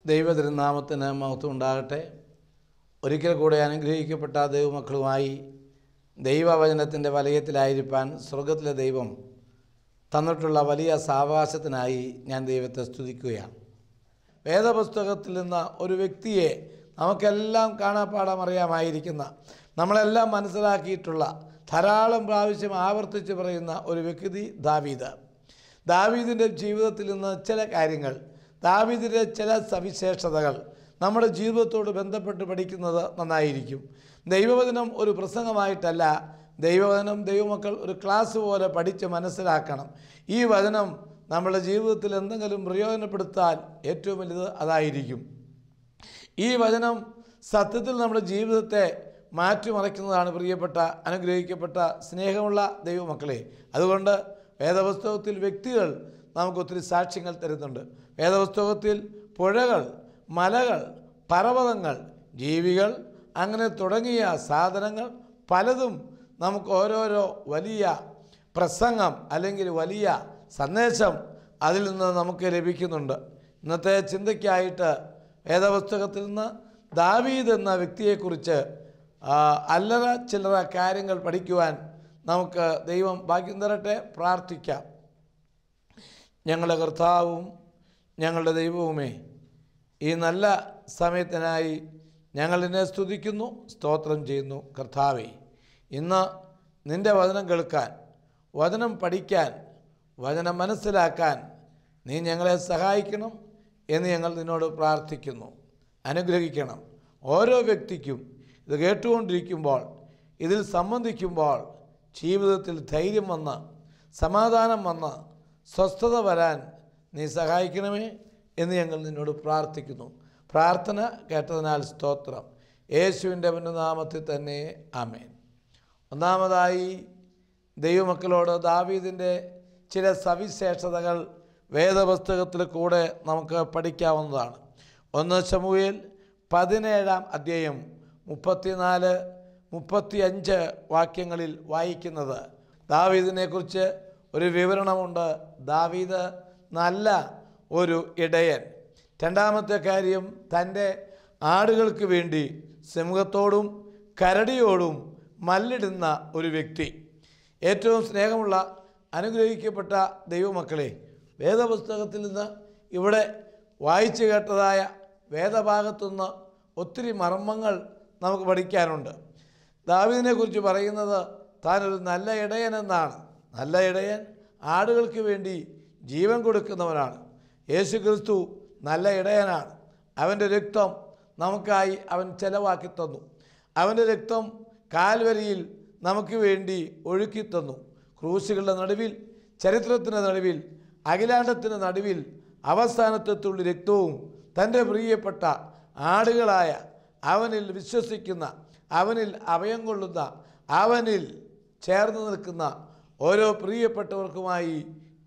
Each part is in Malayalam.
ദൈവതിരുനാമത്തിന് മഹത്വം ഉണ്ടാകട്ടെ. ഒരിക്കൽ കൂടെ അനുഗ്രഹിക്കപ്പെട്ട ദൈവമക്കളുമായി ദൈവവചനത്തിൻ്റെ വലയത്തിലായിരിക്കാൻ സ്വർഗത്തിലെ ദൈവം തന്നിട്ടുള്ള വലിയ സാവകാശത്തിനായി ഞാൻ ദൈവത്തെ സ്തുതിക്കുകയാണ്. വേദപുസ്തകത്തിൽ നിന്ന് ഒരു വ്യക്തിയെ നമുക്കെല്ലാം കാണാപ്പാടം അറിയാമായിരിക്കുന്ന, നമ്മളെല്ലാം മനസ്സിലാക്കിയിട്ടുള്ള, ധാരാളം പ്രാവശ്യം ആവർത്തിച്ച് പറയുന്ന ഒരു വ്യക്തി ദാവീദ്. ദാവീദിൻ്റെ ജീവിതത്തിൽ നിന്ന് ചില കാര്യങ്ങൾ, ദാവീദിൻ്റെ ചില സവിശേഷതകൾ നമ്മുടെ ജീവിതത്തോട് ബന്ധപ്പെട്ട് പഠിക്കുന്നത് നന്നായിരിക്കും. ദൈവവചനം ഒരു പ്രസംഗമായിട്ടല്ല, ദൈവവചനം ദൈവമക്കൾ ഒരു ക്ലാസ് പോലെ പഠിച്ച് മനസ്സിലാക്കണം. ഈ വചനം നമ്മുടെ ജീവിതത്തിൽ എന്തെങ്കിലും പ്രയോജനപ്പെടുത്താൻ ഏറ്റവും വലുത് അതായിരിക്കും. ഈ വചനം സത്യത്തിൽ നമ്മുടെ ജീവിതത്തെ മാറ്റിമറിക്കുന്നതാണ്. പ്രിയപ്പെട്ട അനുഗ്രഹിക്കപ്പെട്ട സ്നേഹമുള്ള ദൈവമക്കളെ, അതുകൊണ്ട് വേദപുസ്തകത്തിൽ വ്യക്തികൾ നമുക്കൊത്തിരി സാക്ഷ്യങ്ങൾ തരുന്നുണ്ട്. വേദപുസ്തകത്തിൽ പുഴകൾ, മലകൾ, പർവ്വതങ്ങൾ, ജീവികൾ, അങ്ങനെ തുടങ്ങിയ സാധനങ്ങൾ പലതും നമുക്ക് ഓരോരോ വലിയ പ്രസംഗം അല്ലെങ്കിൽ വലിയ സന്ദേശം അതിൽ നിന്ന് നമുക്ക് ലഭിക്കുന്നുണ്ട്. ഇന്നത്തെ ചിന്തയ്ക്കായിട്ട് വേദപുസ്തകത്തിൽ നിന്ന് ദാവീദ് എന്ന വ്യക്തിയെക്കുറിച്ച് അല്ലറ ചില്ലറ കാര്യങ്ങൾ പഠിക്കുവാൻ നമുക്ക് ദൈവം ഭാഗ്യം തരട്ടെ. പ്രാർത്ഥിക്കാം. ഞങ്ങളുടെ കർത്താവും ഞങ്ങളുടെ ദൈവവുമേ, ഈ നല്ല സമയത്തിനായി ഞങ്ങൾ നിന്നെ സ്തുതിക്കുന്നു, സ്തോത്രം ചെയ്യുന്നു. കർത്താവേ, ഇന്ന് നിൻ്റെ വചനം കേൾക്കാൻ, വചനം പഠിക്കാൻ, വചനം മനസ്സിലാക്കാൻ നീ ഞങ്ങളെ സഹായിക്കണം എന്ന് ഞങ്ങൾ നിന്നോട് പ്രാർത്ഥിക്കുന്നു. അനുഗ്രഹിക്കണം. ഓരോ വ്യക്തിക്കും ഇത് കേട്ടുകൊണ്ടിരിക്കുമ്പോൾ, ഇതിൽ സംബന്ധിക്കുമ്പോൾ ജീവിതത്തിൽ ധൈര്യം വന്ന്, സമാധാനം വന്ന്, സ്വസ്ഥത വരാൻ നീ സഹായിക്കണമേ എന്ന് ഞങ്ങൾ നിന്നോട് പ്രാർത്ഥിക്കുന്നു. പ്രാർത്ഥന കേട്ടതിനാൽ സ്തോത്രം. യേശുവിൻ്റെ നാമത്തിൽ തന്നെ ആമേൻ. ഒന്നാമതായി ദൈവമക്കളോട് ദാവീദിൻ്റെ ചില സവിശേഷതകൾ വേദപുസ്തകത്തിൽ കൂടെ നമുക്ക് പഠിക്കാവുന്നതാണ്. 1 ശമൂവേൽ 17-ാം അധ്യായം 34-35 വാക്യങ്ങളിൽ വായിക്കുന്നത് ദാവീദിനെക്കുറിച്ച് ഒരു വിവരണമുണ്ട്. ദാവീദ് നല്ല ഒരു ഇടയൻ. രണ്ടാമത്തെ കാര്യം, തൻ്റെ ആടുകൾക്ക് വേണ്ടി സിംഹത്തോടും കരടിയോടും മല്ലിടുന്ന ഒരു വ്യക്തി. ഏറ്റവും സ്നേഹമുള്ള അനുഗ്രഹിക്കപ്പെട്ട ദൈവമക്കളെ, വേദപുസ്തകത്തിൽ നിന്ന് ഇവിടെ വായിച്ചു കേട്ടതായ വേദഭാഗത്തുനിന്ന് ഒത്തിരി മർമ്മങ്ങൾ നമുക്ക് പഠിക്കാനുണ്ട്. ദാവീദിനെക്കുറിച്ച് പറയുന്നത് താനൊരു നല്ല ഇടയനെന്നാണ്. നല്ല ഇടയൻ ആടുകൾക്ക് വേണ്ടി ജീവൻ കൊടുക്കുന്നവനാണ്. യേശു ക്രിസ്തു നല്ല ഇടയനാണ്. അവൻ്റെ രക്തം നമുക്കായി അവൻ ചെലവാക്കി തന്നു. അവൻ്റെ രക്തം കാൽവരിയിൽ നമുക്ക് വേണ്ടി ഒഴുക്കി തന്നു. ക്രൂശുകളുടെ നടുവിൽ, ചരിത്രത്തിൻ്റെ നടുവിൽ, അഖിലാണ്ടത്തിൻ്റെ നടുവിൽ അവസാനത്തെത്തുള്ള രക്തവും തൻ്റെ പ്രിയപ്പെട്ട ആടുകളായ അവനിൽ വിശ്വസിക്കുന്ന, അവനിൽ അഭയം കൊള്ളുന്ന, അവനിൽ ചേർന്ന് നിൽക്കുന്ന ഓരോ പ്രിയപ്പെട്ടവർക്കുമായി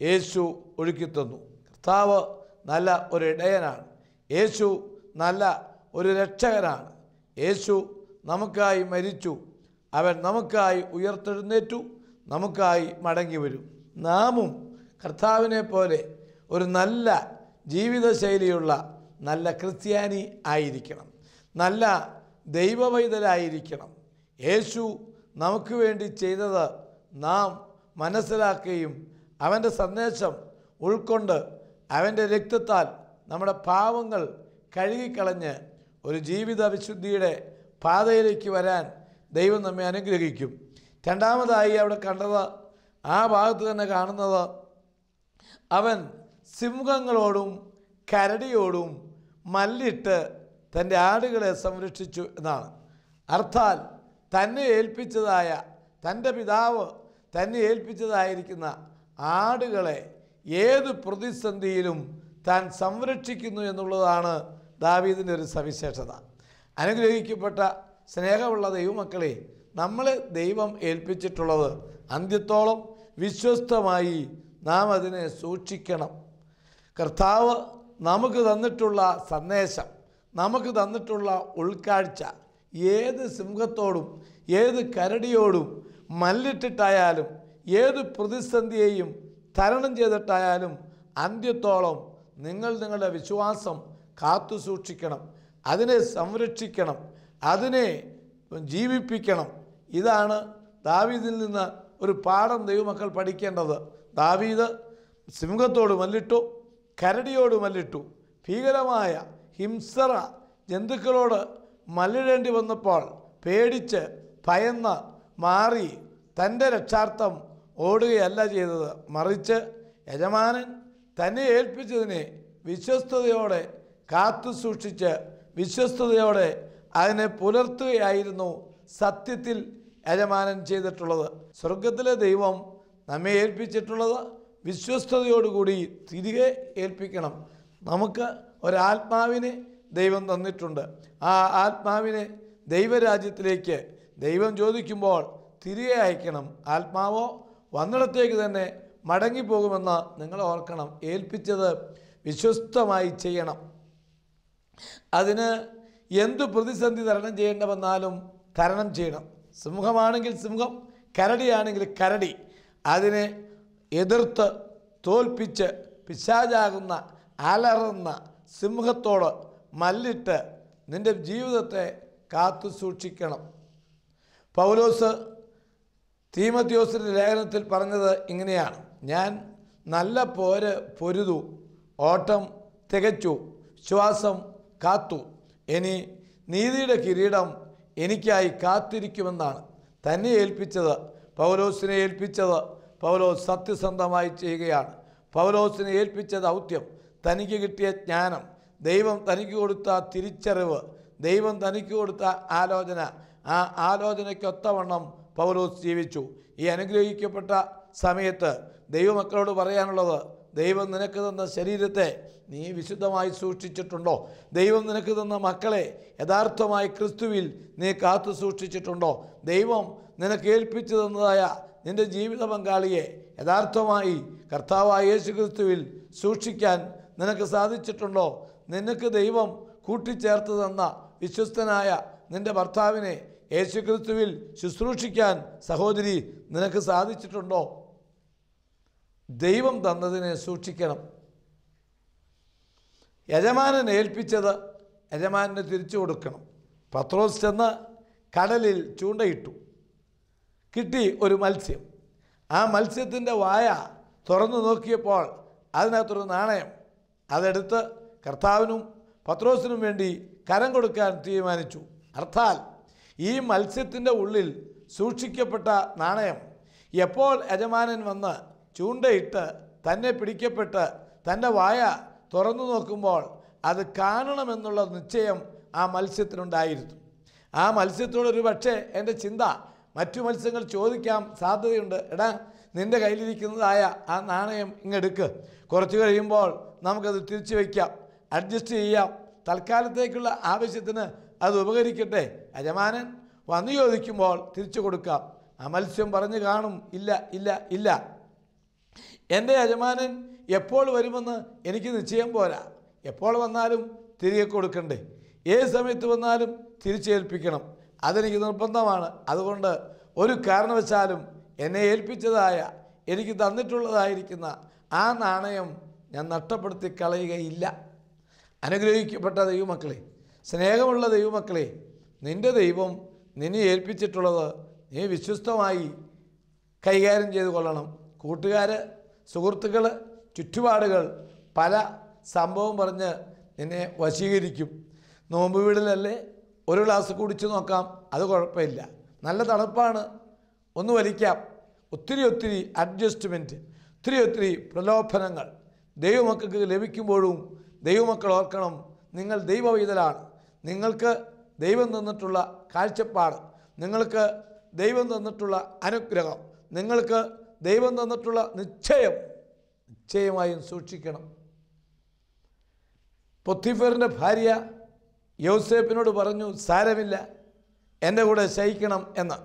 യേശു ഒഴുക്കിത്തന്നു. കർത്താവ് നല്ല ഒരു ഇടയനാണ്. യേശു നല്ല ഒരു രക്ഷകനാണ്. യേശു നമുക്കായി മരിച്ചു. അവൻ നമുക്കായി ഉയർത്തെഴുന്നേറ്റു, നമുക്കായി മടങ്ങി വരും. നാമും കർത്താവിനെ പോലെ ഒരു നല്ല ജീവിതശൈലിയുള്ള നല്ല ക്രിസ്ത്യാനി ആയിരിക്കണം. നല്ല ദൈവവൈതലായിരിക്കണം. യേശു നമുക്ക് വേണ്ടി ചെയ്തത് നാം മനസ്സിലാക്കുകയും അവൻ്റെ സന്ദേശം ഉൾക്കൊണ്ട് അവൻ്റെ രക്തത്താൽ നമ്മുടെ പാവങ്ങൾ കഴുകിക്കളഞ്ഞ് ഒരു ജീവിത വിശുദ്ധിയുടെ പാതയിലേക്ക് വരാൻ ദൈവം നമ്മെ അനുഗ്രഹിക്കും. രണ്ടാമതായി അവിടെ കണ്ടത്, ആ ഭാഗത്ത് തന്നെ കാണുന്നത്, അവൻ സിംഹങ്ങളോടും കരടിയോടും മല്ലിട്ട് തൻ്റെ ആടുകളെ സംരക്ഷിച്ചു എന്നാണ്. അർത്ഥാൽ തന്നെ ഏൽപ്പിച്ചതായ, തൻ്റെ പിതാവ് തന്നെ ഏൽപ്പിച്ചതായിരിക്കുന്ന ആടുകളെ ഏത് പ്രതിസന്ധിയിലും താൻ സംരക്ഷിക്കുന്നു എന്നുള്ളതാണ് ദാവീദിൻ്റെ ഒരു സവിശേഷത. അനുഗ്രഹിക്കപ്പെട്ട സ്നേഹമുള്ള ദൈവമക്കളെ, നമ്മളെ ദൈവം ഏൽപ്പിച്ചിട്ടുള്ളത് അന്ത്യത്തോളം വിശ്വസ്തമായി നാം അതിനെ സൂക്ഷിക്കണം. കർത്താവ് നമുക്ക് തന്നിട്ടുള്ള സന്ദേശം, നമുക്ക് തന്നിട്ടുള്ള ഉൾക്കാഴ്ച ഏത് സിംഹത്തോടും ഏത് കരടിയോടും മല്ലിട്ടിട്ടായാലും ഏത് പ്രതിസന്ധിയെയും തരണം ചെയ്തിട്ടായാലും അന്ത്യത്തോളം നിങ്ങൾ നിങ്ങളുടെ വിശ്വാസം കാത്തു സൂക്ഷിക്കണം, അതിനെ സംരക്ഷിക്കണം, അതിനെ ജീവിപ്പിക്കണം. ഇതാണ് ദാവീദിൽ നിന്ന് ഒരു പാഠം ദൈവമക്കൾ പഠിക്കേണ്ടത്. ദാവീദ് സിംഹത്തോട് മല്ലിട്ടു, കരടിയോട് മല്ലിട്ടു, ഭീകരമായ ഹിംസറ ജന്തുക്കളോട് മല്ലിടേണ്ടി വന്നപ്പോൾ പേടിച്ച് ഭയന്ന് മാറി തൻ്റെ രക്ഷാർത്ഥം ഓടുകയല്ല ചെയ്തത്. മറിച്ച് യജമാനൻ തന്നെ ഏൽപ്പിച്ചതിനെ വിശ്വസ്തയോടെ കാത്തു സൂക്ഷിച്ച് വിശ്വസ്തയോടെ അതിനെ പുലർത്തുകയായിരുന്നു സത്യത്തിൽ യജമാനൻ ചെയ്തിട്ടുള്ളത്. സ്വർഗത്തിലെ ദൈവം നമ്മെ ഏൽപ്പിച്ചിട്ടുള്ളത് വിശ്വസ്തയോടുകൂടി തിരികെ ഏൽപ്പിക്കണം. നമുക്ക് ഒരാത്മാവിനെ ദൈവം തന്നിട്ടുണ്ട്. ആ ആത്മാവിനെ ദൈവരാജ്യത്തിലേക്ക് ദൈവം ചോദിക്കുമ്പോൾ തിരികെ അയക്കണം. ആത്മാവോ വന്നിടത്തേക്ക് തന്നെ മടങ്ങിപ്പോകുമെന്ന് നിങ്ങൾ ഓർക്കണം. ഏൽപ്പിച്ചത് വിശ്വസ്തമായി ചെയ്യണം. അതിന് എന്തു പ്രതിസന്ധി തരണം ചെയ്യേണ്ട വന്നാലും തരണം ചെയ്യണം. സിംഹമാണെങ്കിൽ സിംഹം, കരടിയാണെങ്കിൽ കരടി, അതിനെ എതിർത്ത് തോൽപ്പിച്ച് പിശാചാകുന്ന അലറുന്ന സിംഹത്തോട് മല്ലിട്ട് നിൻ്റെ ജീവിതത്തെ കാത്തു സൂക്ഷിക്കണം. പൗലോസ് തീമോഥെയോസിൻ്റെ ലേഖനത്തിൽ പറഞ്ഞത് ഇങ്ങനെയാണ്: ഞാൻ നല്ല പോര് പൊരുതു, ഓട്ടം തികച്ചു, ശ്വാസം കാത്തു, ഇനി നീതിയുടെ കിരീടം എനിക്കായി കാത്തിരിക്കുമെന്നാണ്. തന്നെ ഏൽപ്പിച്ചത്, പൗലോസിനെ ഏൽപ്പിച്ചത് പൗലോസ് സത്യസന്ധമായി ചെയ്യുകയാണ്. പൗലോസിനെ ഏൽപ്പിച്ച ദൗത്യം, തനിക്ക് കിട്ടിയ ജ്ഞാനം, ദൈവം തനിക്ക് കൊടുത്ത തിരിച്ചറിവ്, ദൈവം തനിക്ക് കൊടുത്ത ആലോചന, ആ ആലോചനയ്ക്കൊത്തവണ്ണം പൗലോസ് ജീവിച്ചു. ഈ അനുഗ്രഹിക്കപ്പെട്ട സമയത്ത് ദൈവമക്കളോട് പറയാനുള്ളത്, ദൈവം നിനക്ക് തന്ന ശരീരത്തെ നീ വിശുദ്ധമായി സൂക്ഷിച്ചിട്ടുണ്ടോ? ദൈവം നിനക്ക് തന്ന മക്കളെ യഥാർത്ഥമായി ക്രിസ്തുവിൽ നീ കാത്തു സൂക്ഷിച്ചിട്ടുണ്ടോ? ദൈവം നിനക്ക് ഏൽപ്പിച്ചു തന്നതായ നിൻ്റെ ജീവിത പങ്കാളിയെ യഥാർത്ഥമായി കർത്താവായ യേശു ക്രിസ്തുവിൽ സൂക്ഷിക്കാൻ നിനക്ക് സാധിച്ചിട്ടുണ്ടോ? നിനക്ക് ദൈവം കൂട്ടിച്ചേർത്ത് തന്ന വിശ്വസ്തനായ നിൻ്റെ ഭർത്താവിനെ യേശു ക്രിസ്തുവിൽ ശുശ്രൂഷിക്കാൻ സഹോദരി നിനക്ക് സാധിച്ചിട്ടുണ്ടോ? ദൈവം തന്നതിനെ സൂക്ഷിക്കണം. യജമാനൻ ഏൽപ്പിച്ചത് യജമാനന് തിരിച്ചു കൊടുക്കണം. പത്രോസ് ചെന്ന് കടലിൽ ചൂണ്ടയിട്ടു, കിട്ടി ഒരു മത്സ്യം. ആ മത്സ്യത്തിൻ്റെ വായ തുറന്നു നോക്കിയപ്പോൾ അതിനകത്തൊരു നാണയം. അതെടുത്ത് കർത്താവിനും പത്രോസിനും വേണ്ടി കരം കൊടുക്കാൻ തീരുമാനിച്ചു. അർത്ഥാൽ ഈ മത്സ്യത്തിൻ്റെ ഉള്ളിൽ സൂക്ഷിക്കപ്പെട്ട നാണയം എപ്പോൾ യജമാനൻ വന്ന് ചൂണ്ടയിട്ട് തന്നെ പിടിക്കപ്പെട്ട് തൻ്റെ വായ തുറന്നു നോക്കുമ്പോൾ അത് കാണണമെന്നുള്ള നിശ്ചയം ആ മത്സ്യത്തിനുണ്ടായിരുന്നു. ആ മത്സ്യത്തോടൊരു പക്ഷേ എൻ്റെ ചിന്ത, മറ്റു മത്സ്യങ്ങൾ ചോദിക്കാൻ സാധ്യതയുണ്ട്, എടാ നിൻ്റെ കയ്യിലിരിക്കുന്നതായ ആ നാണയം ഇങ്ങെടുക്ക്, കുറച്ച് കഴിയുമ്പോൾ നമുക്കത് തിരിച്ചു വയ്ക്കാം, അഡ്ജസ്റ്റ് ചെയ്യാം, തൽക്കാലത്തേക്കുള്ള ആവശ്യത്തിന് അത് ഉപകരിക്കട്ടെ, യജമാനൻ വന്നു ചോദിക്കുമ്പോൾ തിരിച്ചു കൊടുക്കാം. ആ മത്സ്യം പറഞ്ഞു കാണും, ഇല്ല ഇല്ല ഇല്ല, എൻ്റെ യജമാനൻ എപ്പോൾ വരുമെന്ന് എനിക്ക് നിശ്ചയം പോരാ, എപ്പോൾ വന്നാലും തിരികെ കൊടുക്കണ്ടേ, ഏത് സമയത്ത് വന്നാലും തിരിച്ചേൽപ്പിക്കണം, അതെനിക്ക് നിർബന്ധമാണ്. അതുകൊണ്ട് ഒരു കാരണവശാലും എന്നെ ഏൽപ്പിച്ചതായ എനിക്ക് തന്നിട്ടുള്ളതായിരിക്കുന്ന ആ നാണയം ഞാൻ നഷ്ടപ്പെടുത്തി കളയുകയില്ല. അനുഗ്രഹിക്കപ്പെട്ട ദൈവമക്കളെ, സ്നേഹമുള്ള ദൈവമക്കളെ, നിൻ്റെ ദൈവം നിന്നെ ഏൽപ്പിച്ചിട്ടുള്ളത് നീ വിശ്വസ്തമായി കൈകാര്യം ചെയ്തു കൊള്ളണം. കൂട്ടുകാർ, സുഹൃത്തുക്കൾ, ചുറ്റുപാടുകൾ പല സംഭവം പറഞ്ഞ് നിന്നെ വശീകരിക്കും. നോമ്പ് വീടിലല്ലേ, ഒരു ഗ്ലാസ് കുടിച്ചു നോക്കാം, അത് കുഴപ്പമില്ല, നല്ല തണുപ്പാണ്, ഒന്ന് വലിക്കാം. ഒത്തിരി അഡ്ജസ്റ്റ്മെൻറ്റ്, ഒത്തിരി പ്രലോഭനങ്ങൾ ദൈവമക്കൾക്ക് ലഭിക്കുമ്പോഴും ദൈവമക്കൾ ഓർക്കണം, നിങ്ങൾ ദൈവവൈതലാണ്. നിങ്ങൾക്ക് ദൈവം തന്നിട്ടുള്ള കാഴ്ചപ്പാട്, നിങ്ങൾക്ക് ദൈവം തന്നിട്ടുള്ള അനുഗ്രഹം, നിങ്ങൾക്ക് ദൈവം തന്നിട്ടുള്ള നിശ്ചയമായും സൂക്ഷിക്കണം. പൊത്തിഫറിൻ്റെ ഭാര്യ യോസേപ്പിനോട് പറഞ്ഞു, സാരമില്ല, എൻ്റെ കൂടെ ശയിക്കണം എന്ന്.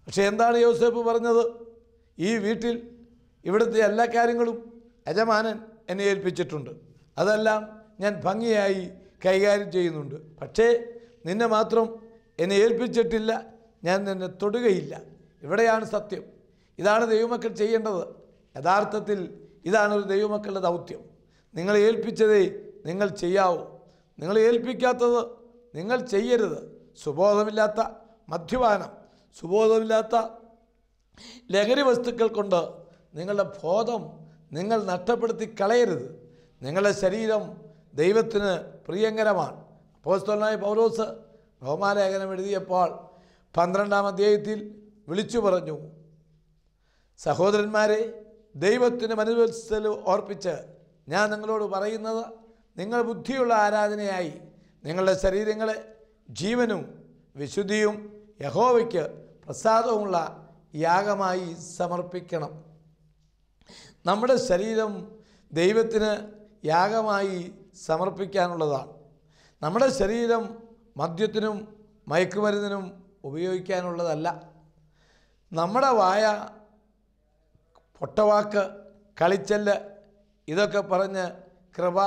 പക്ഷെ എന്താണ് യോസേപ്പ് പറഞ്ഞത്? ഈ വീട്ടിൽ ഇവിടുത്തെ എല്ലാ കാര്യങ്ങളും യജമാനൻ എന്നെ ഏൽപ്പിച്ചിട്ടുണ്ട്, അതെല്ലാം ഞാൻ ഭംഗിയായി കൈകാര്യം ചെയ്യുന്നുണ്ട്, പക്ഷേ നിന്നെ മാത്രം എന്നെ ഏൽപ്പിച്ചിട്ടില്ല, ഞാൻ നിന്നെ തൊടുകയില്ല. ഇവിടെയാണ് സത്യം. ഇതാണ് ദൈവമക്കൾ ചെയ്യേണ്ടത്. യഥാർത്ഥത്തിൽ ഇതാണ് ഒരു ദൈവമക്കളുടെ ദൗത്യം. നിങ്ങളെ ഏൽപ്പിച്ചതേ നിങ്ങൾ ചെയ്യാവൂ. നിങ്ങൾ ഏൽപ്പിക്കാത്തത് നിങ്ങൾ ചെയ്യരുത്. സുബോധമില്ലാത്ത മദ്യപാനം, സുബോധമില്ലാത്ത ലഹരി വസ്തുക്കൾ കൊണ്ട് നിങ്ങളുടെ ബോധം നിങ്ങൾ നഷ്ടപ്പെടുത്തി കളയരുത്. നിങ്ങളുടെ ശരീരം ദൈവത്തിന് പ്രിയങ്കരമാണ്. അപ്പോസ്തലനായ പൗലോസ് റോമാലേഖനം എഴുതിയപ്പോൾ 12-ാം അധ്യായത്തിൽ വിളിച്ചു പറഞ്ഞു, സഹോദരന്മാരെ, ദൈവത്തിന് മനസ്സിൽ ഓർപ്പിച്ച് ഞാൻ നിങ്ങളോട് പറയുന്നത്, നിങ്ങൾ ബുദ്ധിയുള്ള ആരാധനയായി നിങ്ങളുടെ ശരീരങ്ങളെ ജീവനും വിശുദ്ധിയും യഹോവയ്ക്ക് പ്രസാദവുമുള്ള യാഗമായി സമർപ്പിക്കണം. നമ്മുടെ ശരീരം ദൈവത്തിന് യാഗമായി സമർപ്പിക്കാനുള്ളതാണ്. നമ്മുടെ ശരീരം മദ്യത്തിനും മയക്കുമരുന്നിനും ഉപയോഗിക്കാനുള്ളതല്ല. നമ്മുടെ വായ പൊട്ടവാക്ക്, കളിച്ചല്ല് ഇതൊക്കെ പറഞ്ഞ് കൃപ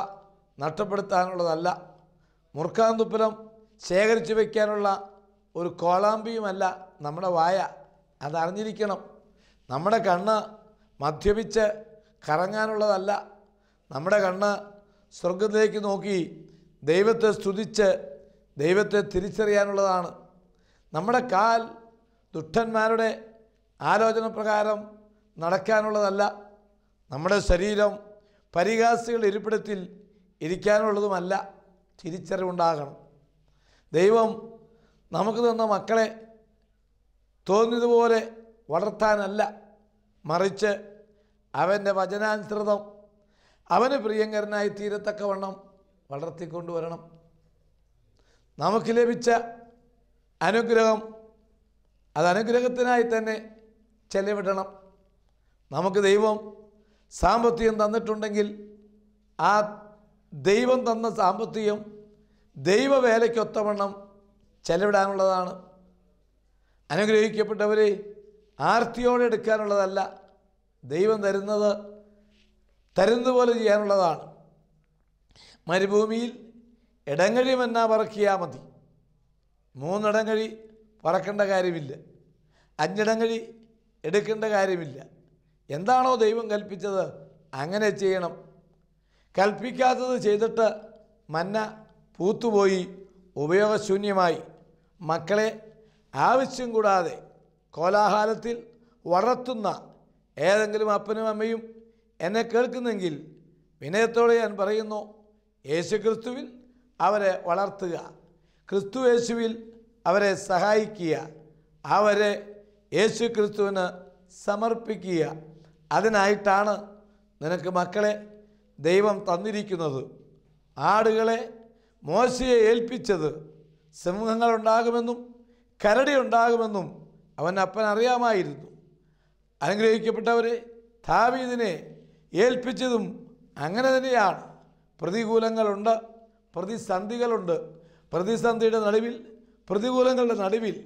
നഷ്ടപ്പെടുത്താനുള്ളതല്ല. മുർക്കാന്തുപ്പലം ശേഖരിച്ചു വയ്ക്കാനുള്ള ഒരു കോളാമ്പിയുമല്ല നമ്മുടെ വായ. അതറിഞ്ഞിരിക്കണം. നമ്മുടെ കണ്ണ് മദ്യപിച്ച് കറങ്ങാനുള്ളതല്ല. നമ്മുടെ കണ്ണ് സ്വർഗത്തിലേക്ക് നോക്കി ദൈവത്തെ സ്തുതിച്ച് ദൈവത്തെ തിരിച്ചറിയാനുള്ളതാണ്. നമ്മുടെ കാൽ ദുഷ്ടന്മാരുടെ ആലോചന പ്രകാരം നടക്കാനുള്ളതല്ല. നമ്മുടെ ശരീരം പരിഹാസികളുടെ ഇരിപ്പിടത്തിൽ ഇരിക്കാനുള്ളതുമല്ല. തിരിച്ചറിവുണ്ടാകണം. ദൈവം നമുക്ക് തന്ന മക്കളെ തോന്നിയതുപോലെ വളർത്താനല്ല, മറിച്ച് അവൻ്റെ വചനാനുസൃതം അവന് പ്രിയങ്കരനായി തീരത്തക്കവണ്ണം വളർത്തിക്കൊണ്ടുവരണം. നമുക്ക് ലഭിച്ച അനുഗ്രഹം അത് അനുഗ്രഹത്തിനായി തന്നെ ചെലവിടണം. നമുക്ക് ദൈവം സാമ്പത്തികം തന്നിട്ടുണ്ടെങ്കിൽ ആ ദൈവം തന്ന സാമ്പത്തികം ദൈവവേലയ്ക്കൊത്തവണ്ണം ചെലവിടാനുള്ളതാണ്. അനുഗ്രഹിക്കപ്പെട്ടവരെ ആർത്തിയോടെ എടുക്കാനുള്ളതല്ല. ദൈവം തരുന്നതുപോലെ ചെയ്യാനുള്ളതാണ്. മരുഭൂമിയിൽ ഇടങ്ങഴി മന്ന പറക്കിയാൽ മതി. 3 ഇടങ്ങഴി പറക്കേണ്ട കാര്യമില്ല. 5 ഇടങ്ങഴി എടുക്കേണ്ട കാര്യമില്ല. എന്താണോ ദൈവം കൽപ്പിച്ചത് അങ്ങനെ ചെയ്യണം. കൽപ്പിക്കാത്തത് ചെയ്തിട്ട് മന്ന പൂത്തുപോയി ഉപയോഗശൂന്യമായി മക്കളെ ആവശ്യം കൂടാതെ കോലാഹലത്തിൽ വളർത്തുന്ന ഏതെങ്കിലും അപ്പനും അമ്മയും എന്നെ കേൾക്കുന്നെങ്കിൽ വിനയത്തോടെ ഞാൻ പറയുന്നു, യേശുക്രിസ്തുവിൽ അവരെ വളർത്തുക, ക്രിസ്തു യേശുവിൽ അവരെ സഹായിക്കുക, അവരെ യേശുക്രിസ്തുവിന് സമർപ്പിക്കുക. അതിനായിട്ടാണ് നിനക്ക് മക്കളെ ദൈവം തന്നിരിക്കുന്നത്. ആടുകളെ മോശയെ ഏൽപ്പിച്ചത് സിംഹങ്ങളുണ്ടാകുമെന്നും കരടിയുണ്ടാകുമെന്നും അവൻ അപ്പൻ അറിയാമായിരുന്നു. അനുഗ്രഹിക്കപ്പെട്ടവരെ, ദാവീദിനെ ഏൽപ്പിച്ചതും അങ്ങനെ തന്നെയാണ്. പ്രതികൂലങ്ങളുണ്ട്, പ്രതിസന്ധികളുണ്ട്. പ്രതിസന്ധിയുടെ നടുവിൽ, പ്രതികൂലങ്ങളുടെ നടുവിൽ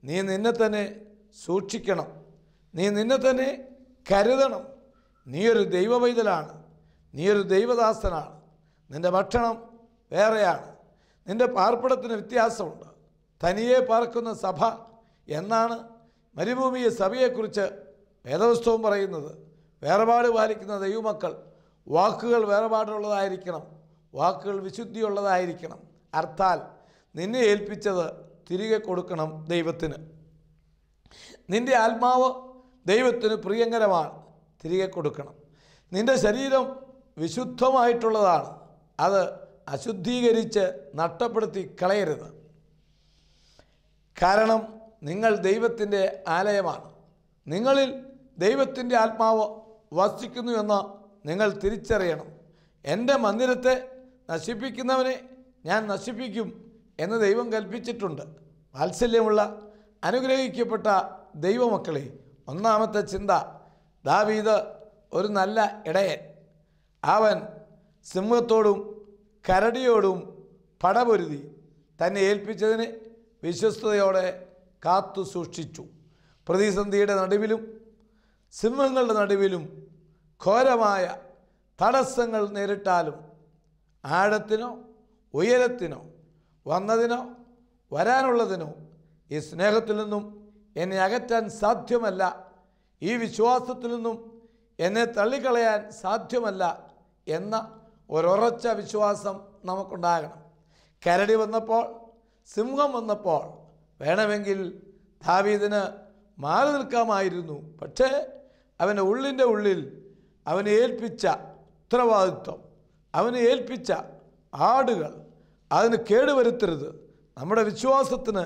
നീ നിന്നെ തന്നെ സൂക്ഷിക്കണം. നീ നിന്നെ തന്നെ കരുതണം. നീയൊരു ദൈവവൈതലാണ്, നീയൊരു ദൈവദാസനാണ്. നിൻ്റെ ഭക്ഷണം വേറെയാണ്, നിൻ്റെ പാർപ്പിടത്തിന് വ്യത്യാസമുണ്ട്. തനിയെ പാർക്കുന്ന സഭ എന്നാണ് മരുഭൂമിയെ സഭയെക്കുറിച്ച് വേദപുസ്തകം പറയുന്നത്. വേർപാട് പാലിക്കുന്ന ദൈവമക്കൾ വാക്കുകൾ വേർപാടുള്ളതായിരിക്കണം, വാക്കുകൾ വിശുദ്ധിയുള്ളതായിരിക്കണം. അർത്ഥാൽ നിന്നെ ഏൽപ്പിച്ചത് തിരികെ കൊടുക്കണം ദൈവത്തിന്. നിൻ്റെ ആത്മാവ് ദൈവത്തിന് പ്രിയങ്കരമാണ്, തിരികെ കൊടുക്കണം. നിൻ്റെ ശരീരം വിശുദ്ധമായിട്ടുള്ളതാണ്, അത് അശുദ്ധീകരിച്ച് നഷ്ടപ്പെടുത്തി കളയരുത്. കാരണം നിങ്ങൾ ദൈവത്തിൻ്റെ ആലയമാണ്. നിങ്ങളിൽ ദൈവത്തിൻ്റെ ആത്മാവ് വസിക്കുന്നുവെന്ന് നിങ്ങൾ തിരിച്ചറിയണം. എൻ്റെ മന്ദിരത്തെ നശിപ്പിക്കുന്നവനെ ഞാൻ നശിപ്പിക്കും എന്ന് ദൈവം കൽപ്പിച്ചിട്ടുണ്ട്. വാത്സല്യമുള്ള അനുഗ്രഹിക്കപ്പെട്ട ദൈവമക്കളെ, ഒന്നാമത്തെ ചിന്ത, ദാവീദ് ഒരു നല്ല ഇടയൻ. അവൻ സിംഹത്തോടും കരടിയോടും പടപൊരുതി തന്നെ ഏൽപ്പിച്ചതിന് വിശ്വസ്തയോടെ കാത്തു സൂക്ഷിച്ചു. പ്രതിസന്ധിയുടെ നടുവിലും സിംഹങ്ങളുടെ നടുവിലും ഘോരമായ തടസ്സങ്ങൾ നേരിട്ടാലും ആഴത്തിനോ ഉയരത്തിനോ വന്നതിനോ വരാനുള്ളതിനോ ഈ സ്നേഹത്തിൽ നിന്നും എന്നെ അകറ്റാൻ സാധ്യമല്ല, ഈ വിശ്വാസത്തിൽ നിന്നും എന്നെ തള്ളിക്കളയാൻ സാധ്യമല്ല എന്ന ഒരുറച്ച വിശ്വാസം നമുക്കുണ്ടാകണം. കരടി വന്നപ്പോൾ, സിംഹം വന്നപ്പോൾ വേണമെങ്കിൽ ദാവീദിന് മാറി നിൽക്കാമായിരുന്നു. പക്ഷേ അവൻ്റെ ഉള്ളിൻ്റെ ഉള്ളിൽ അവനെ ഏൽപ്പിച്ച ഉത്തരവാദിത്വം, അവനെ ഏൽപ്പിച്ച ആടുകൾ, അതിന് കേടുവരുത്തരുത്, നമ്മുടെ വിശ്വാസത്തിന്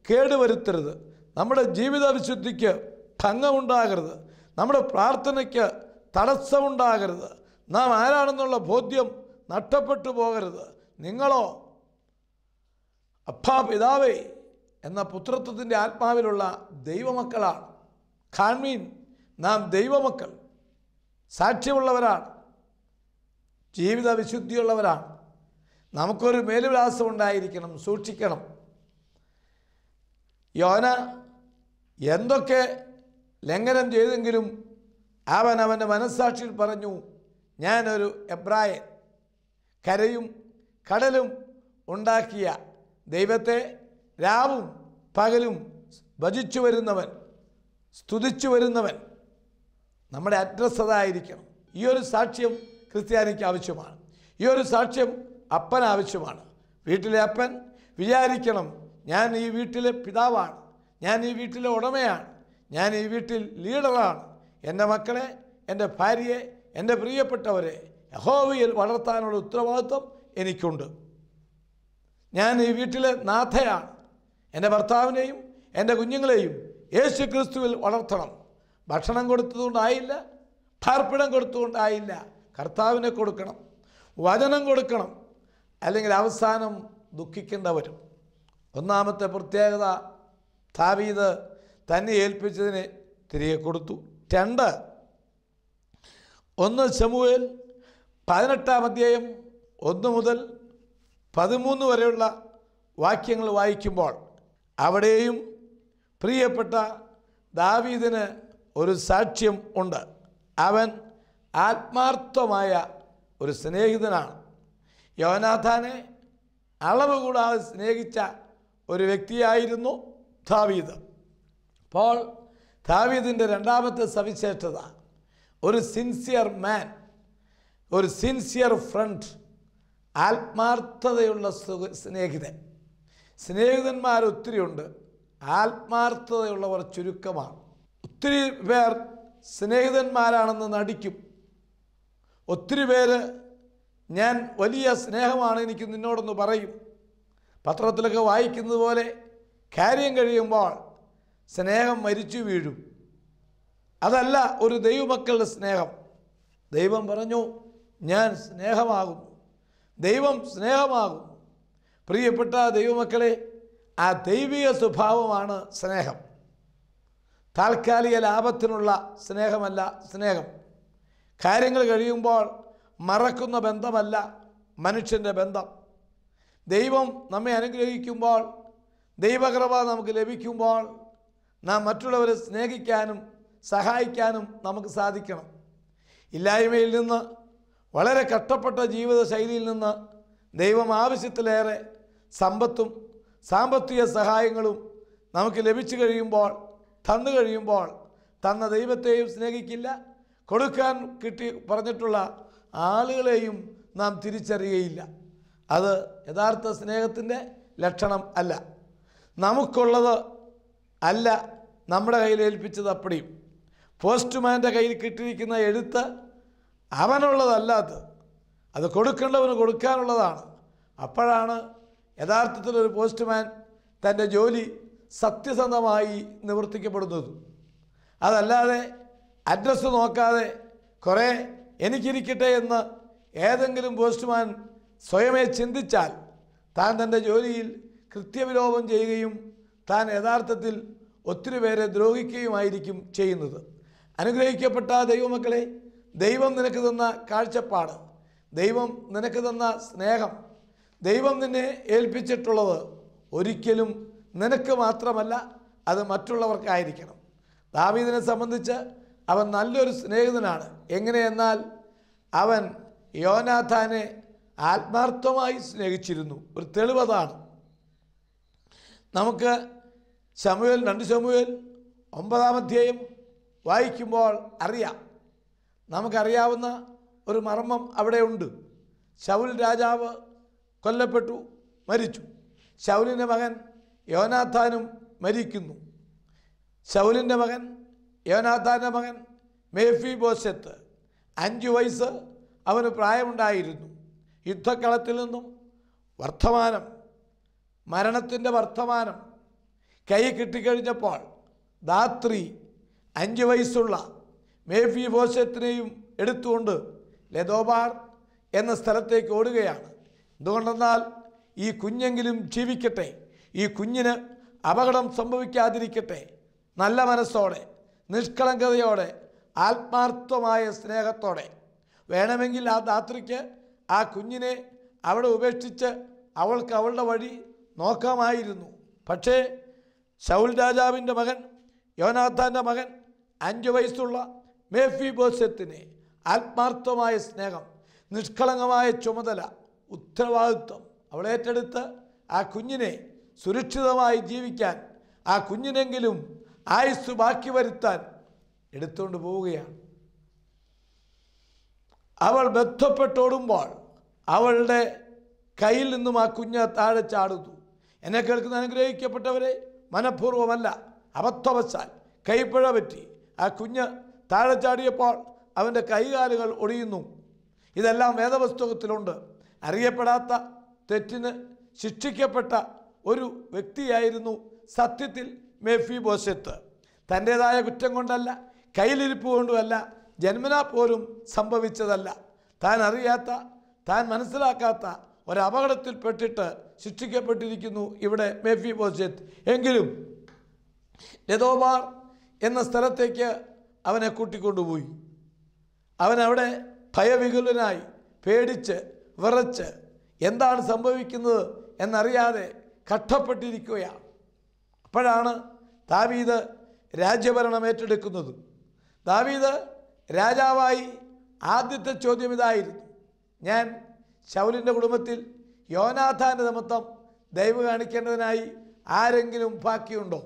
കേടുവരുത്തരുത്, നമ്മുടെ ജീവിത വിശുദ്ധിക്ക് ഭംഗമുണ്ടാകരുത്, നമ്മുടെ പ്രാർത്ഥനയ്ക്ക് തടസ്സമുണ്ടാകരുത്, നാം ആരാണെന്നുള്ള ബോധ്യം നഷ്ടപ്പെട്ടു പോകരുത്. നിങ്ങളോ അപ്പാ പിതാവേ എന്ന പുത്രത്വത്തിൻ്റെ ആത്മാവിലുള്ള ദൈവമക്കളാണ്. കാൺമീൻ, നാം ദൈവമക്കൾ, സാക്ഷ്യമുള്ളവരാണ്, ജീവിത വിശുദ്ധിയുള്ളവരാണ്. നമുക്കൊരു മേൽവിലാസം ഉണ്ടായിരിക്കണം, സൂക്ഷിക്കണം. യോന എന്തൊക്കെ ലംഘനം ചെയ്തെങ്കിലും അവൻ അവൻ്റെ മനസ്സാക്ഷിയിൽ പറഞ്ഞു, ഞാനൊരു എബ്രായൻ, കരയും കടലും ഉണ്ടാക്കിയ ദൈവത്തെ രാവും പകലും ഭജിച്ചു വരുന്നവൻ, സ്തുതിച്ചു വരുന്നവൻ. നമ്മുടെ അഡ്രസ്സ് അതായിരിക്കണം. ഈ ഒരു സാക്ഷ്യം ക്രിസ്ത്യാനിക്ക് ആവശ്യമാണ്. ഈ ഒരു സാക്ഷ്യം അപ്പൻ ആവശ്യമാണ്. വീട്ടിലെ അപ്പൻ വിചാരിക്കണം, ഞാൻ ഈ വീട്ടിലെ പിതാവാണ്, ഞാൻ ഈ വീട്ടിലെ ഉടമയാണ്, ഞാൻ ഈ വീട്ടിൽ ലീഡറാണ്. എൻ്റെ മക്കളെ, എൻ്റെ ഭാര്യയെ, എൻ്റെ പ്രിയപ്പെട്ടവരെ യഹോവയിൽ വളർത്താനുള്ള ഉത്തരവാദിത്വം എനിക്കുണ്ട്. ഞാൻ ഈ വീട്ടിലെ നാഥയാണ്. എൻ്റെ ഭർത്താവിനെയും എൻ്റെ കുഞ്ഞുങ്ങളെയും യേശു ക്രിസ്തുവിൽ വളർത്തണം. ഭക്ഷണം കൊടുത്തതുകൊണ്ടായില്ല, പാർപ്പിടം കൊടുത്തുകൊണ്ടായില്ല, കർത്താവിനെ കൊടുക്കണം, വചനം കൊടുക്കണം, അല്ലെങ്കിൽ അവസാനം ദുഃഖിക്കേണ്ട വരും. ഒന്നാമത്തെ പ്രത്യേകത, ദാവീദ് തന്നെ ഏൽപ്പിച്ചതിനെ തിരികെ കൊടുത്തു. 1 ശമൂവേൽ 18-ാം അധ്യായം 1 മുതൽ 13 വരെയുള്ള വാക്യങ്ങൾ വായിക്കുമ്പോൾ അവിടെയും പ്രിയപ്പെട്ട ദാവീദിന് ഒരു സാക്ഷ്യം ഉണ്ട്. അവൻ ആത്മാർത്ഥമായ ഒരു സ്നേഹിതനാണ്. യോനാഥാനെ അളവ് കൂടാതെ സ്നേഹിച്ച ഒരു വ്യക്തിയായിരുന്നു ദാവീദ്. അപ്പോൾ ദാവീദിൻ്റെ രണ്ടാമത്തെ സവിശേഷത, ഒരു സിൻസിയർ മാൻ, ഒരു സിൻസിയർ ഫ്രണ്ട്, ആത്മാർത്ഥതയുള്ള സ്നേഹിതൻ. സ്നേഹിതന്മാർ ഒത്തിരിയുണ്ട്, ആത്മാർത്ഥതയുള്ളവർ ചുരുക്കമാണ്. ഒത്തിരി പേർ സ്നേഹിതന്മാരാണെന്ന് നടിക്കും. ഒത്തിരി പേര് ഞാൻ വലിയ സ്നേഹമാണ് എനിക്ക് നിന്നോടൊന്ന് പറയും. പത്രത്തിലൊക്കെ വായിക്കുന്നത് പോലെ കാര്യം കഴിയുമ്പോൾ സ്നേഹം മരിച്ചു വീഴും. അതല്ല ഒരു ദൈവമക്കളുടെ സ്നേഹം. ദൈവം പറഞ്ഞു, ഞാൻ സ്നേഹമാകുന്നു, ദൈവം സ്നേഹമാകുന്നു. പ്രിയപ്പെട്ട ദൈവമക്കളെ, ആ ദൈവിക സ്വഭാവമാണ് സ്നേഹം. താൽക്കാലിക ലാഭത്തിനുള്ള സ്നേഹമല്ല സ്നേഹം. കാര്യങ്ങൾ കഴിയുമ്പോൾ മറക്കുന്ന ബന്ധമല്ല മനുഷ്യൻ്റെ ബന്ധം. ദൈവം നമ്മെ അനുഗ്രഹിക്കുമ്പോൾ, ദൈവകൃപ നമുക്ക് ലഭിക്കുമ്പോൾ നാം മറ്റുള്ളവരെ സ്നേഹിക്കാനും സഹായിക്കാനും നമുക്ക് സാധിക്കണം. ഇല്ലായ്മയിൽ നിന്ന്, വളരെ കഷ്ടപ്പെട്ട ജീവിത ശൈലിയിൽ നിന്ന് ദൈവം ആവശ്യത്തിലേറെ സമ്പത്തും സാമ്പത്തിക സഹായങ്ങളും നമുക്ക് ലഭിച്ചു കഴിയുമ്പോൾ, തന്നു കഴിയുമ്പോൾ, തന്ന ദൈവത്തെയും സ്നേഹിക്കില്ല, കൊടുക്കാൻ പറഞ്ഞിട്ടുള്ള ആളുകളെയും നാം തിരിച്ചറിയുകയില്ല. അത് യഥാർത്ഥ സ്നേഹത്തിൻ്റെ ലക്ഷണം അല്ല. നമുക്കുള്ളത് അല്ല നമ്മുടെ കയ്യിൽ ഏൽപ്പിച്ചത്. അപ്പടിയും പോസ്റ്റ്മാൻ്റെ കയ്യിൽ കിട്ടിയിരിക്കുന്ന എഴുത്ത് അവനുള്ളതല്ലാത്ത, അത് കൊടുക്കേണ്ടവന് കൊടുക്കാനുള്ളതാണ്. അപ്പോഴാണ് യഥാർത്ഥത്തിലൊരു പോസ്റ്റ്മാൻ തൻ്റെ ജോലി സത്യസന്ധമായി നിവർത്തിക്കപ്പെടുന്നത്. അതല്ലാതെ അഡ്രസ്സ് നോക്കാതെ കുറേ എനിക്കിരിക്കട്ടെ എന്ന് ഏതെങ്കിലും പോസ്റ്റ്മാൻ സ്വയമേ ചിന്തിച്ചാൽ താൻ തൻ്റെ ജോലിയിൽ കൃത്യവിലോപം ചെയ്യുകയും താൻ യഥാർത്ഥത്തിൽ ഒത്തിരി പേരെ ദ്രോഹിക്കുകയുമായിരിക്കും ചെയ്യുന്നത്. അനുഗ്രഹിക്കപ്പെട്ട ദൈവമക്കളെ, ദൈവം നിനക്ക് തന്ന കാഴ്ചപ്പാട്, ദൈവം നിനക്ക് തന്ന സ്നേഹം, ദൈവം നിന്നെ ഏൽപ്പിച്ചിട്ടുള്ളത് ഒരിക്കലും നിനക്ക് മാത്രമല്ല, അത് മറ്റുള്ളവർക്കായിരിക്കണം. ദാവീദിനെ സംബന്ധിച്ച് അവൻ നല്ലൊരു സ്നേഹിതനാണ്. എങ്ങനെയെന്നാൽ അവൻ യോനാഥാനെ ആത്മാർത്ഥമായി സ്നേഹിച്ചിരുന്നു. ഒരു തെളിവതാണ്. നമുക്ക് 2 ശമൂവേൽ 9-ാം അധ്യായം വായിക്കുമ്പോൾ അറിയാം. നമുക്കറിയാവുന്ന ഒരു മർമ്മം അവിടെ ഉണ്ട്. ശൗൽ രാജാവ് കൊല്ലപ്പെട്ടു, മരിച്ചു. ശൗലിൻ്റെ മകൻ യോനാഥാനും മരിക്കുന്നു. ശൗലിൻ്റെ മകൻ യോനാഥാൻ്റെ മകൻ മെഫീബോശെത്ത് 5 വയസ്സ് അവന് പ്രായമുണ്ടായിരുന്നു. യുദ്ധക്കളത്തിൽ നിന്നും വർത്തമാനം, മരണത്തിൻ്റെ വർത്തമാനം കൈ കിട്ടിക്കഴിഞ്ഞപ്പോൾ ധാത്രി 5 വയസ്സുള്ള മെഫീബോശെത്തിനെയും എടുത്തുകൊണ്ട് ലദോബാർ എന്ന സ്ഥലത്തേക്ക് ഓടുകയാണ്. എന്തുകൊണ്ടെന്നാൽ ഈ കുഞ്ഞെങ്കിലും ജീവിക്കട്ടെ, ഈ കുഞ്ഞിന് അപകടം സംഭവിക്കാതിരിക്കട്ടെ. നല്ല മനസ്സോടെ, നിഷ്കളങ്കതയോടെ, ആത്മാർത്ഥമായ സ്നേഹത്തോടെ വേണമെങ്കിൽ ആ ധാത്രിക്ക് ആ കുഞ്ഞിനെ അവിടെ ഉപേക്ഷിച്ച് അവൾക്ക് അവളുടെ വഴി നോക്കാമായിരുന്നു. പക്ഷേ ശൗൽ രാജാവിൻ്റെ മകൻ യോനാഥാൻ്റെ മകൻ 5 വയസ്സുള്ള മെഫീബോശെത്തിനെ ആത്മാർത്ഥമായ സ്നേഹം, നിഷ്കളങ്കമായ ചുമതല, ഉത്തരവാദിത്വം അവൾ ഏറ്റെടുത്ത് ആ കുഞ്ഞിനെ സുരക്ഷിതമായി ജീവിക്കാൻ, ആ കുഞ്ഞിനെങ്കിലും ആയുസ് ബാക്കി വരുത്താൻ എടുത്തുകൊണ്ട് പോവുകയാണ്. അവൾ ബന്ധപ്പെട്ടോടുമ്പോൾ അവളുടെ കയ്യിൽ നിന്നും ആ കുഞ്ഞ് താഴെ ചാടുന്നു. എന്നെ കേൾക്കുന്ന അനുഗ്രഹിക്കപ്പെട്ടവരെ, മനഃപൂർവ്വമല്ല, അബദ്ധവശാൽ കൈപ്പിഴ പറ്റി ആ കുഞ്ഞ് താഴെ ചാടിയപ്പോൾ അവൻ്റെ കൈകാലുകൾ ഒടിയുന്നു. ഇതെല്ലാം വേദപുസ്തകത്തിലുണ്ട്. അറിയപ്പെടാത്ത തെറ്റിന് ശിക്ഷിക്കപ്പെട്ട ഒരു വ്യക്തിയായിരുന്നു സത്യത്തിൽ മെഫീബോശെത്ത്. തൻ്റേതായ കുറ്റം കൊണ്ടല്ല, കയ്യിലിരിപ്പ് കൊണ്ടുമല്ല, ജന്മനാ പോലും സംഭവിച്ചതല്ല. താൻ അറിയാത്ത, താൻ മനസ്സിലാക്കാത്ത ഒരപകടത്തിൽപ്പെട്ടിട്ട് ശിക്ഷിക്കപ്പെട്ടിരിക്കുന്നു ഇവിടെ മെഫീബോശെത്ത്. എങ്കിലും ലദോബാർ എന്ന സ്ഥലത്തേക്ക് അവനെ കൂട്ടിക്കൊണ്ടുപോയി. അവനവിടെ ഭയവിഹുലനായി, പേടിച്ച് വിറച്ച് എന്താണ് സംഭവിക്കുന്നത് എന്നറിയാതെ കഷ്ടപ്പെട്ടിരിക്കുകയാണ്. അപ്പോഴാണ് ദാവീദ് രാജ്യഭരണം ഏറ്റെടുക്കുന്നത്. ദാവീദ് രാജാവായി ആദ്യത്തെ ചോദ്യം ഇതായിരുന്നു: ഞാൻ ശൗലിൻ്റെ കുടുംബത്തിൽ യോനാഥാൻ്റെ നിമിത്തം ദയവ് കാണിക്കേണ്ടതിനായി ആരെങ്കിലും ബാക്കിയുണ്ടോ?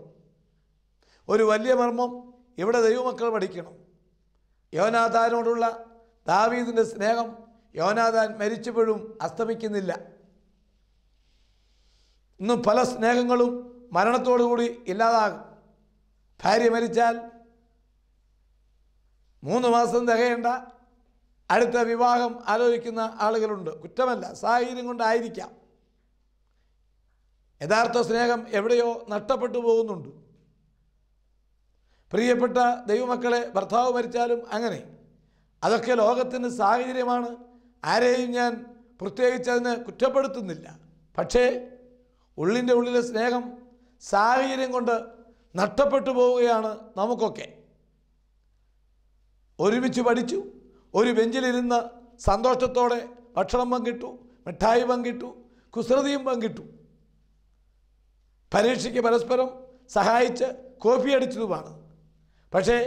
ഒരു വലിയ മർമ്മം ഇവിടെ ദൈവമക്കൾ പഠിക്കണം. യോനാഥാനോടുള്ള ദാവീദിൻ്റെ സ്നേഹം യോനാഥാൻ മരിച്ചപ്പോഴും അസ്തമിക്കുന്നില്ല. ഇന്നും പല സ്നേഹങ്ങളും മരണത്തോടുകൂടി ഇല്ലാതാകും. ഭാര്യ മരിച്ചാൽ 3 മാസം തികയേണ്ട അടുത്ത വിവാഹം ആലോചിക്കുന്ന ആളുകളുണ്ട്. കുറ്റമല്ല, സാഹചര്യം കൊണ്ടായിരിക്കാം. യഥാർത്ഥ സ്നേഹം എവിടെയോ നഷ്ടപ്പെട്ടു പോകുന്നുണ്ട്. പ്രിയപ്പെട്ട ദൈവമക്കളെ, ഭർത്താവ് മരിച്ചാലും അങ്ങനെ. അതൊക്കെ ലോകത്തിൻ്റെ സാഹചര്യമാണ്. ആരെയും ഞാൻ പ്രത്യേകിച്ച് അതിന് കുറ്റപ്പെടുത്തുന്നില്ല. പക്ഷേ ഉള്ളിൻ്റെ ഉള്ളിലെ സ്നേഹം സാഹചര്യം കൊണ്ട് നഷ്ടപ്പെട്ടു പോവുകയാണ് നമുക്കൊക്കെ. ഒരുമിച്ച് പഠിച്ചു, ഒരു ബെഞ്ചിലിരുന്ന് സന്തോഷത്തോടെ ഭക്ഷണം പങ്കിട്ടു, മിഠായി പങ്കിട്ടു, കുസൃതിയും പങ്കിട്ടു, പരീക്ഷയ്ക്ക് പരസ്പരം സഹായിച്ച് കോപ്പി അടിച്ചതുമാണ്. പക്ഷേ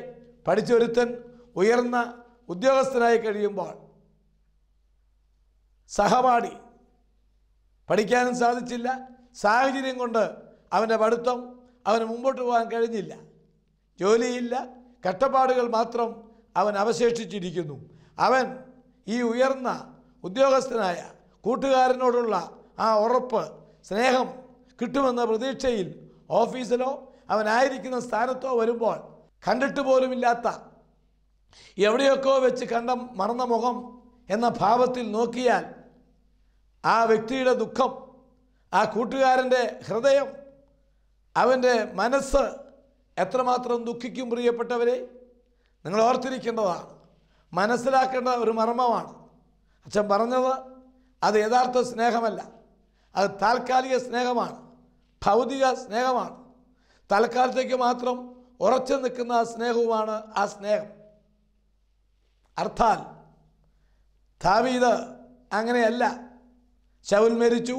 പഠിച്ചൊരുത്തൻ ഉയർന്ന ഉദ്യോഗസ്ഥനായി കഴിയുമ്പോൾ സഹപാഠി പഠിക്കാനും സാധിച്ചില്ല. സാഹചര്യം കൊണ്ട് അവൻ്റെ പഠിത്തം അവന് മുമ്പോട്ട് പോകാൻ കഴിഞ്ഞില്ല. ജോലിയില്ല, കഷ്ടപ്പാടുകൾ മാത്രം അവൻ അവശേഷിച്ചിരിക്കുന്നു. അവൻ ഈ ഉയർന്ന ഉദ്യോഗസ്ഥനായ കൂട്ടുകാരനോടുള്ള ആ ഉറപ്പ്, സ്നേഹം കിട്ടുമെന്ന പ്രതീക്ഷയിൽ ഓഫീസിലോ അവനായിരിക്കുന്ന സ്ഥാനത്തോ വരുമ്പോൾ കണ്ടിട്ട് പോലുമില്ലാത്ത, എവിടെയൊക്കെ വെച്ച് കണ്ട മറന്ന മുഖം എന്ന ഭാവത്തിൽ നോക്കിയാൽ ആ വ്യക്തിയുടെ ദുഃഖം, ആ കൂട്ടുകാരൻ്റെ ഹൃദയം, അവൻ്റെ മനസ്സ് എത്രമാത്രം ദുഃഖിക്കും. പ്രിയപ്പെട്ടവരെ, നിങ്ങൾ ഓർത്തിരിക്കേണ്ടതാണ്, മനസ്സിലാക്കേണ്ട ഒരു മർമ്മമാണ്. അച്ഛൻ പറഞ്ഞത് അത് യഥാർത്ഥ സ്നേഹമല്ല, അത് താൽക്കാലിക സ്നേഹമാണ്, ഭൗതിക സ്നേഹമാണ്. തൽക്കാലത്തേക്ക് മാത്രം ഉറച്ചു നിൽക്കുന്ന സ്നേഹവുമാണ് ആ സ്നേഹം. അർത്ഥാൽ ദാവീദ് അങ്ങനെയല്ല. ശൗൽ മരിച്ചു,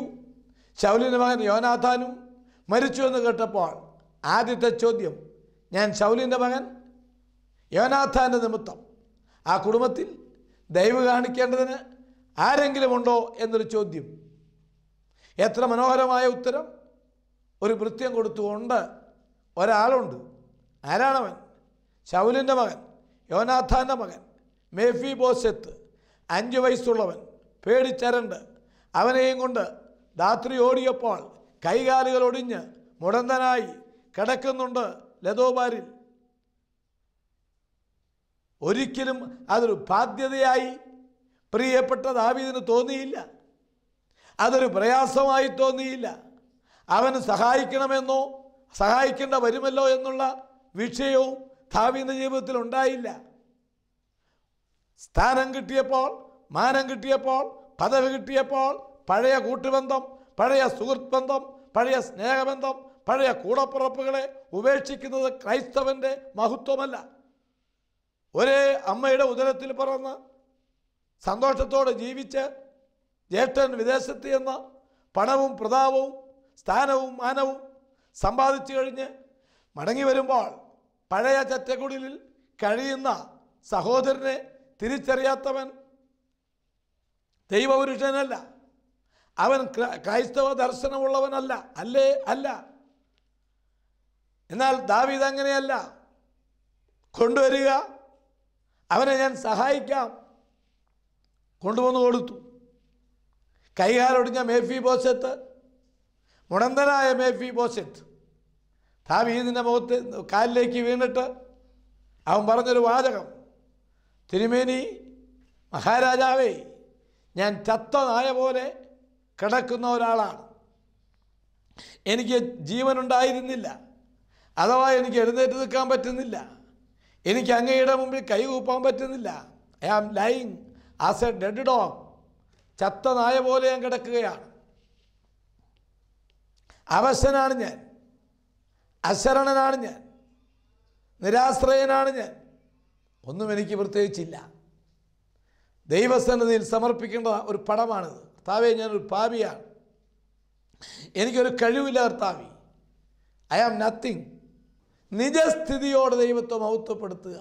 ശൗലിൻ്റെ മകൻ യോനാഥാനും മരിച്ചു എന്ന് കേട്ടപ്പോൾ ആദ്യത്തെ ചോദ്യം, ഞാൻ ശൗലിൻ്റെ മകൻ യോനാഥാൻ്റെ നിമിത്തം ആ കുടുംബത്തിൽ ദയവ് കാണിക്കേണ്ടതിന് ആരെങ്കിലും ഉണ്ടോ എന്നൊരു ചോദ്യം. എത്ര മനോഹരമായ ഉത്തരം! ഒരു ഭൃത്യം കൊടുത്തുകൊണ്ട് ഒരാളുണ്ട്. ആരാണവൻ? ശൗലിൻ്റെ മകൻ, യോനാഥാൻ്റെ മകൻ, മെഫീബോശെത്ത്, 5 വയസ്സുള്ളവൻ, പേടിച്ചരണ്ട് അവനെയും കൊണ്ട് രാത്രി ഓടിയപ്പോൾ കൈകാലുകൾ ഒടിഞ്ഞ് മുടന്തനായി കിടക്കുന്നുണ്ട് ലദോബാരിൽ. ഒരിക്കലും അതൊരു ബാധ്യതയായി പ്രിയപ്പെട്ട ദാവീദിന് തോന്നിയില്ല. അതൊരു പ്രയാസമായി തോന്നിയില്ല. അവന് സഹായിക്കണമെന്നോ സഹായിക്കേണ്ട വരുമല്ലോ എന്നുള്ള വിഷയവും ദാവീദിന്റെ ജീവിതത്തിൽ ഉണ്ടായില്ല. സ്ഥാനം കിട്ടിയപ്പോൾ, മാനം കിട്ടിയപ്പോൾ, പദവി കിട്ടിയപ്പോൾ പഴയ കൂട്ടുബന്ധം, പഴയ സുഹൃത്ത് ബന്ധം, പഴയ സ്നേഹബന്ധം, പഴയ കൂടപ്പുറപ്പുകളെ ഉപേക്ഷിക്കുന്നത് ക്രൈസ്തവൻ്റെ മഹത്വമല്ല. ഒരേ അമ്മയുടെ ഉദരത്തിൽ പിറന്ന് സന്തോഷത്തോടെ ജീവിച്ച് ജ്യേഷ്ഠൻ വിദേശത്ത് ചെന്ന് പണവും പ്രതാപവും സ്ഥാനവും മാനവും സമ്പാദിച്ചു കഴിഞ്ഞ് മടങ്ങി വരുമ്പോൾ പഴയ ചറ്റക്കുടിലിൽ കഴിയുന്ന സഹോദരനെ തിരിച്ചറിയാത്തവൻ ദൈവപുരുഷനല്ല, അവൻ ക്രൈസ്തവ ദർശനമുള്ളവനല്ല. അല്ലേ? അല്ല. എന്നാൽ ദാവീദ് അങ്ങനെയല്ല. കൊണ്ടുവരിക, അവനെ ഞാൻ സഹായിക്കാം. കൊണ്ടുവന്ന് കൊടുത്തു. കൈകാലൊടിഞ്ഞ മേഫിബോശെത്ത്, മുടന്തനായ മേഫിബോശെത്ത് ദാവീദിൻ്റെ മുഖത്ത് കാലിലേക്ക് വീണിട്ട് അവൻ പറഞ്ഞൊരു വാചകം, തിരുമേനി മഹാരാജാവേ, ഞാൻ ചത്ത നായ പോലെ കിടക്കുന്ന ഒരാളാണ്. എനിക്ക് ജീവനുണ്ടായിരുന്നില്ല, അഥവാ എനിക്ക് എഴുന്നേറ്റ് നിൽക്കാൻ പറ്റുന്നില്ല, എനിക്ക് അങ്ങയുടെ മുമ്പിൽ കൈകൂപ്പാൻ പറ്റുന്നില്ല. I am lying as a dead dog. ചത്ത നായ പോലെ ഞാൻ കിടക്കുകയാണ്. അവശനാണ് ഞാൻ, അശരണനാണ് ഞാൻ, നിരാശ്രയനാണ് ഞാൻ. ഒന്നും എനിക്ക് പ്രത്യേകിച്ചില്ല. ദൈവസന്നിധിയിൽ സമർപ്പിക്കേണ്ട ഒരു പടമാണിത്. കർത്താവേ, ഞാനൊരു പാപിയാണ്, എനിക്കൊരു കഴിവില്ല കർത്താവേ, ഐ ആം നത്തിങ്. നിജസ്ഥിതിയോട് ദൈവത്തെ മഹത്വപ്പെടുത്തുക,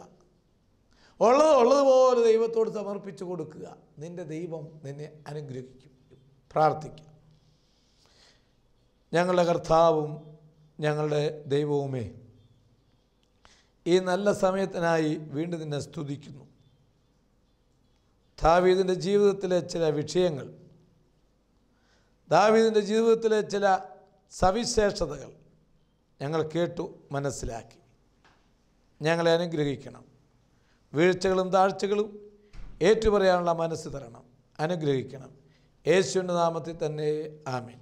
ഉള്ളതുപോലെ ദൈവത്തോട് സമർപ്പിച്ചു കൊടുക്കുക. നിൻ്റെ ദൈവം നിന്നെ അനുഗ്രഹിക്കും. പ്രാർത്ഥിക്കാം. ഞങ്ങളുടെ കർത്താവും ഞങ്ങളുടെ ദൈവവുമേ, ഈ നല്ല സമയത്തിനായി വീണ്ടും നിന്നെ സ്തുതിക്കുന്നു. ദാവീദിൻ്റെ ജീവിതത്തിലെ ചില വിഷയങ്ങൾ, ദാവീദിൻ്റെ ജീവിതത്തിലെ ചില സവിശേഷതകൾ ഞങ്ങൾ കേട്ടു, മനസ്സിലാക്കി. ഞങ്ങളെ അനുഗ്രഹിക്കണം. വീഴ്ചകളും താഴ്ചകളും ഏറ്റുപറയാനുള്ള മനസ്സ് തരണം. അനുഗ്രഹിക്കണം. യേശുവിൻ്റെ നാമത്തിൽ തന്നെ. ആമേൻ.